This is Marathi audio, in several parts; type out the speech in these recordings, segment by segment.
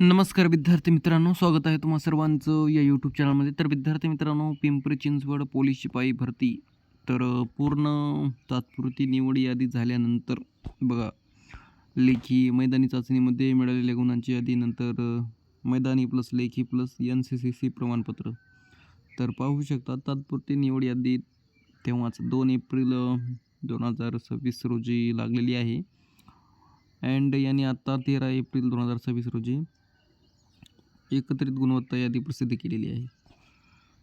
नमस्कार विद्यार्थी मित्रांनो, स्वागत आहे तुम्हा सर्वांचं या यूट्यूब चॅनलमध्ये. तर विद्यार्थी मित्रांनो, पिंपरी चिंचवड पोलीस शिपाई भरती तर पूर्ण तात्पुरती निवड यादी झाल्यानंतर बघा, लेखी मैदानी चाचणीमध्ये मिळालेल्या गुणांची यादी, नंतर मैदानी प्लस लेखी प्लस NCCC प्रमाणपत्र. तर पाहू शकता तात्पुरती निवड यादी तेव्हाच 2 एप्रिल 2026 रोजी लागलेली आहे. अँड यांनी आत्ता 13 एप्रिल 2026 रोजी एकत्रित गुणवत्ता यादी प्रसिद्ध केलेली आहे.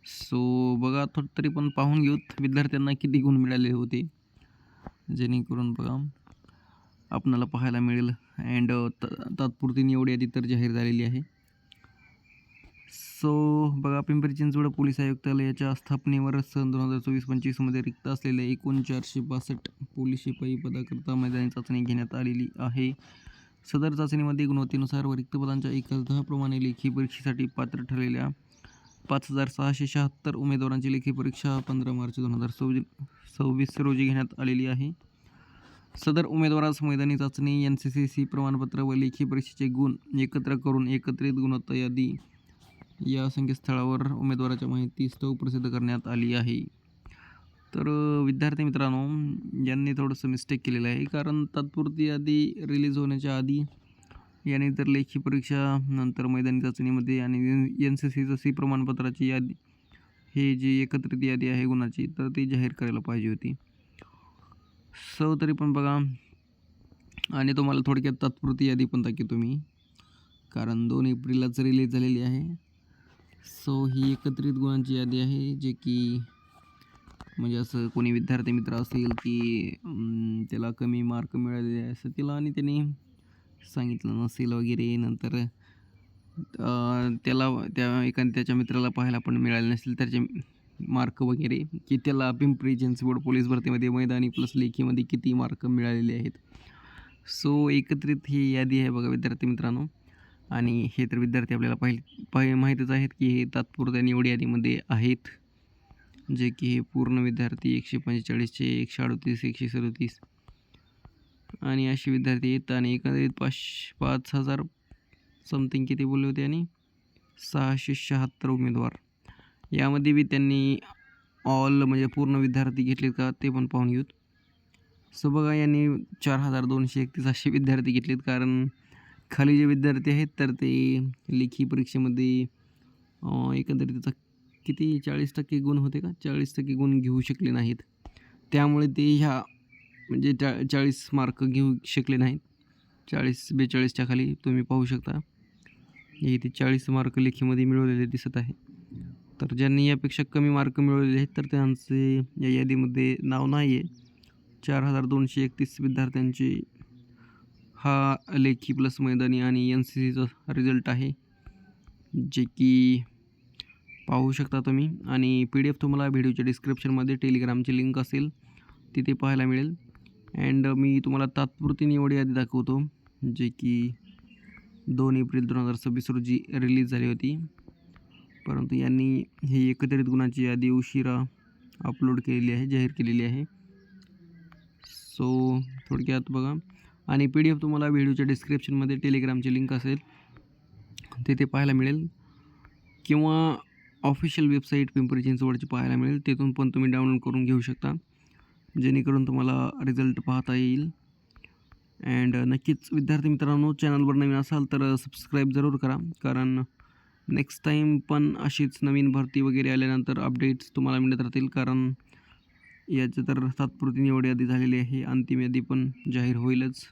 सो बघा, थोडं तरी पण पाहून घेऊत विद्यार्थ्यांना किती गुण मिळाले होते, जेणेकरून बघा आपणाला पाहायला मिळेल. अँड तात्पुरती निवड यादी तर जाहीर झालेली आहे. सो बघा, पिंपरी चिंचवड पोलीस आयुक्तालयाच्या स्थापनेवर सन 2024-25 रिक्त असलेल्या एकूण 462 पोलीस शिपाई पदाकरता मैदानी चाचणी घेण्यात आलेली आहे. सदर चाचणीमध्ये गुणवत्तेनुसार व रिक्त पदांच्या 1/10 प्रमाणे लेखी परीक्षेसाठी पात्र ठरलेल्या 5676 उमेदवारांची लेखी परीक्षा 15 मार्च 2026 रोजी घेण्यात आलेली आहे. सदर उमेदवारास मैदानी चाचणी, NCCC प्रमाणपत्र व लेखी परीक्षेचे गुण एकत्र करून एकत्रित गुणवत्ता यादी या संकेतस्थळावर उमेदवाराच्या माहिती स्तव प्रसिद्ध करण्यात आली आहे. तर विद्यार्थी मित्रांनो, यांनी थोडंसं मिस्टेक केलेलं आहे, कारण तात्पुरती यादी रिलीज होण्याच्या आधी यांनी तर लेखी परीक्षा, नंतर मैदानी चाचणीमध्ये आणि NCCC प्रमाणपत्राची यादी, हे जी एकत्रित यादी आहे गुणाची, तर ती जाहीर करायला पाहिजे होती. सो तरी पण बघा, आणि तुम्हाला थोडक्यात तात्पुरती यादी पण दाखवतो मी, कारण 2 एप्रिललाच रिलीज झालेली आहे. सो ही एकत्रित गुणांची यादी आहे, जे की म्हणजे असं कोणी विद्यार्थी मित्र असेल की त्याला कमी मार्क मिळालेले आहे असं त्याला आणि त्याने सांगितलं नसेल वगैरे, नंतर त्याला त्याच्या मित्राला पाहायला पण मिळाले नसेल त्याचे मार्क वगैरे, की त्याला पिंपरी चिंचवड पोलीस भरतीमध्ये मैदानी प्लस लेखीमध्ये किती मार्क मिळालेले आहेत. सो एकत्रित ही यादी आहे बघा विद्यार्थी मित्रांनो. आणि हे तर विद्यार्थी आपल्याला माहीतच आहेत की हे तात्पुरत्या निवड यादीमध्ये आहेत, जे की हे पूर्ण विद्यार्थी 145चे 138, 137 आणि असे विद्यार्थी आहेत. आणि एकंदरीत 5,000 समथिंग किती बोलले होते, आणि 676 उमेदवार. यामध्ये बी त्यांनी ऑल म्हणजे पूर्ण विद्यार्थी घेतलेत का ते पण पाहून घेऊत. सो बघा, यांनी 4,231 असे विद्यार्थी घेतलेत, कारण खाली जे विद्यार्थी आहेत तर ते लेखी परीक्षेमध्ये एकंदरीत त्याचा किती 40% गुण होते का, 40% गुण घेऊ शकले नाहीत. त्यामुळे ते ह्या म्हणजे 40 मार्क घेऊ शकले नाहीत. 40-42च्या खाली तुम्ही पाहू शकता, इथे 40 मार्क लेखीमध्ये मिळवलेले दिसत आहे. तर ज्यांनी यापेक्षा कमी मार्क मिळवलेले आहेत तर त्यांचे या यादीमध्ये नाव नाही आहे. 4,231 विद्यार्थ्यांची हा लेखी प्लस मैदानी आणि NCCचा रिझल्ट आहे, जे की पाहू शकता तुम्ही. आणि PDF तुम्हाला व्हिडिओच्या डिस्क्रिप्शनमध्ये टेलिग्रामची लिंक असेल, तिथे पाहायला मिळेल. अँड मी तुम्हाला तात्पुरती निवड यादी दाखवतो, जे की 2 एप्रिल 2026 रोजी रिलीज झाली होती, परंतु यांनी ही एकत्रित गुणांची यादी उशिरा अपलोड केलेली आहे, जाहीर केलेली आहे. सो थोडक्यात बघा, आणि PDF तुम्हाला व्हिडिओच्या डिस्क्रिप्शनमध्ये टेलिग्रामची लिंक असेल, तिथे पाहायला मिळेल, किंवा ऑफिशियल वेबसाईट पिंपरी चिंचवडची पाहायला मिळेल, तिथून पण तुम्ही डाउनलोड करून घेऊ शकता, जेणेकरून तुम्हाला रिझल्ट पाहता येईल. अँड नक्कीच विद्यार्थी मित्रांनो, चॅनलवर नवीन असाल तर सबस्क्राईब जरूर करा, कारण नेक्स्ट टाईम पण अशीच नवीन भरती वगैरे आल्यानंतर अपडेट्स तुम्हाला मिळत राहतील. कारण याची तर तात्पुरती निवड यादी झालेली आहे, अंतिम यादी पण जाहीर होईलच,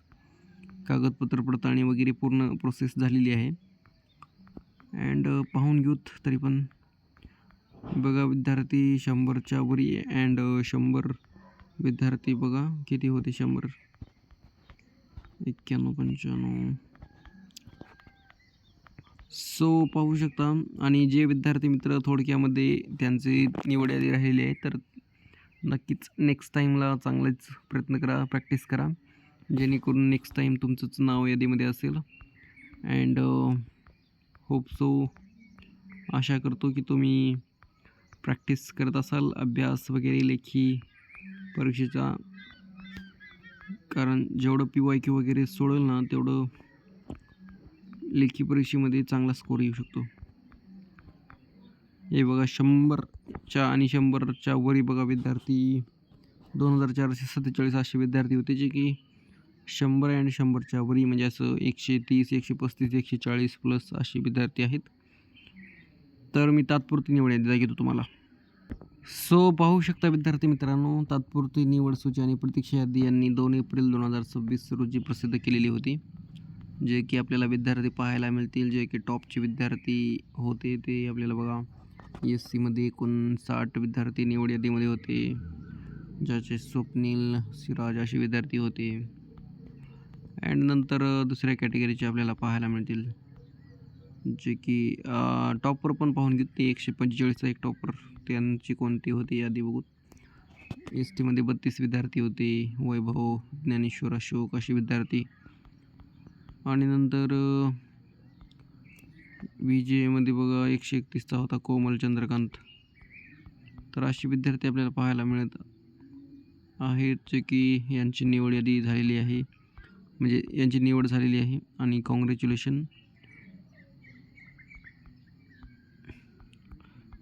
कागदपत्र पडताळणी वगैरे पूर्ण प्रोसेस झालेली आहे. अँड पाहून घेऊत तरी पण बघा, विद्यार्थी 100च्या वरी. अँड 100 विद्यार्थी बघा किती होते, 100, 91, 95. सो पाहू शकता. आणि जे विद्यार्थी मित्र थोडक्यामध्ये त्यांची निवड यादी राहिलेली आहे, तर नक्कीच नेक्स्ट टाईमला चांगलाच प्रयत्न करा, प्रॅक्टिस करा, जेणेकरून नेक्स्ट टाईम तुमचंच नाव यादीमध्ये असेल. अँड होप सो, आशा करतो की तुम्ही प्रॅक्टिस करत असाल, अभ्यास वगैरे लेखी परीक्षेचा, कारण जेवढं PYQ वगैरे सोडेल ना, तेवढं लेखी परीक्षेमध्ये चांगला स्कोर येऊ शकतो. हे बघा 100च्या आणि 100च्या वरी बघा विद्यार्थी 2447 असे विद्यार्थी होते, जे की 100 आणि 100च्या वरी म्हणजे असं 130, 135, 140 प्लस असे विद्यार्थी आहेत. तर मी तात्पुरती निवड यादी घेतो तुम्हाला. सो पाहू शकता विद्यार्थी मित्रांनो, तात्पुरती निवड सूची आणि प्रतीक्षा यादी यांनी 2 एप्रिल 2026 रोजी प्रसिद्ध केलेली होती, जे की आपल्याला विद्यार्थी पाहायला मिळतील, जे की टॉपचे विद्यार्थी होते. ते आपल्याला बघा SCमध्ये 59 विद्यार्थी निवड यादीमध्ये होते, ज्याचे स्वप्नील, सिराज असे विद्यार्थी होते. अँड नंतर दुसऱ्या कॅटेगरीचे आपल्याला पाहायला मिळतील, जे की टॉपर पण पाहून घेऊ. ते 145चा एक टॉपर, त्यांची कोणती होती यादी बघू. STमध्ये 32 विद्यार्थी होते, वैभव, ज्ञानेश्वर, अशोक असे विद्यार्थी. आणि नंतर VJमध्ये बघा 131चा होता कोमल चंद्रकांत. तर असे विद्यार्थी आपल्याला पाहायला मिळत आहेत, जे की यांची निवड यादी झालेली आहे, म्हणजे यांची निवड झालेली आहे आणि कॉंग्रॅच्युलेशन.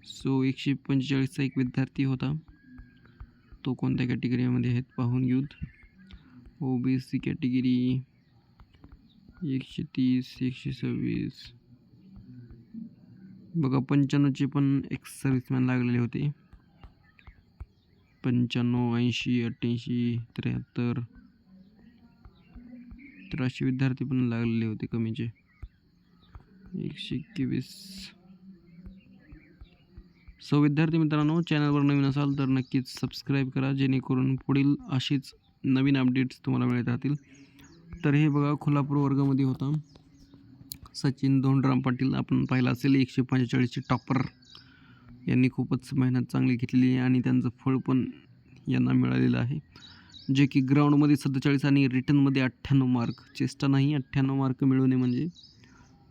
सो 145चा एक विद्यार्थी होता, तो कोणत्या कॅटेगरीमध्ये आहेत पाहून घेऊत. OBC कॅटेगरी 130, 126 बघा. 95चे पण एक्स सर्व्हिसमॅन लागलेले होते. 95, 80, 88, 73 तर असे विद्यार्थी पण लागलेले होते कमीचे. 121. सो विद्यार्थी मित्रांनो, चॅनलवर नवीन असाल तर नक्कीच सबस्क्राईब करा, जेणेकरून पुढील अशीच नवीन अपडेट्स तुम्हाला मिळत राहतील. तर हे बघा कोल्हापूर वर्गामध्ये होता सचिन धोंडराम पाटील, आपण पाहिलं असेल 145चे टॉपर. यांनी खूपच मेहनत चांगली घेतलेली आहे आणि त्यांचं फळ पण यांना मिळालेलं आहे, जे की ग्राउंडमध्ये 47 आणि रिटर्नमध्ये 98 मार्क. चेष्टा नाही, 98 मार्क मिळवणे म्हणजे.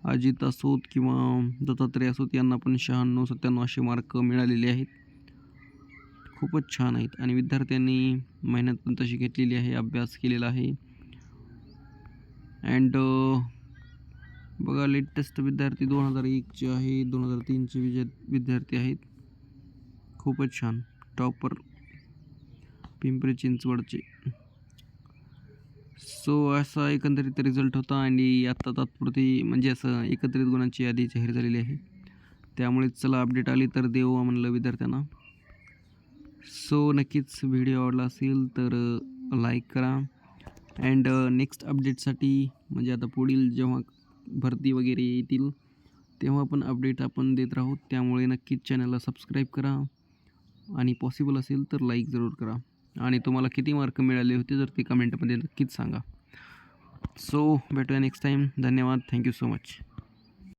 अजित असोत किंवा दत्तात्रय असोत यांना पण 96, 97 असे मार्क मिळालेले आहेत. खूपच छान आहेत आणि विद्यार्थ्यांनी मेहनत पण तशी घेतलेली आहे, अभ्यास केलेला आहे. अँड बघा लेटेस्ट विद्यार्थी 2001चे आहे, 2003चे विद्यार्थी आहेत. खूपच छान टॉपर पिंपरी चिंचवडचे. सो असा एकंदरीत रिझल्ट होता आणि आत्ता तात्पुरती म्हणजे असं एकत्रित गुणांची यादी जाहीर झालेली आहे. त्यामुळे चला अपडेट आली तर देऊ म्हणलं विद्यार्थ्यांना. सो नक्कीच व्हिडिओ आवडला असेल तर लाईक करा. अँड नेक्स्ट अपडेटसाठी म्हणजे आता पुढील जेव्हा भरती वगैरे येतील तेव्हा पण अपडेट आपण देत राहू. त्यामुळे नक्कीच चॅनलला सबस्क्राईब करा आणि पॉसिबल असेल तर लाईक जरूर करा. आणि तुम्हाला किती मार्क मिळाले होते तर ते कमेंटमध्ये नक्कीच सांगा. सो भेटूया नेक्स्ट टाईम. धन्यवाद. Thank you so much.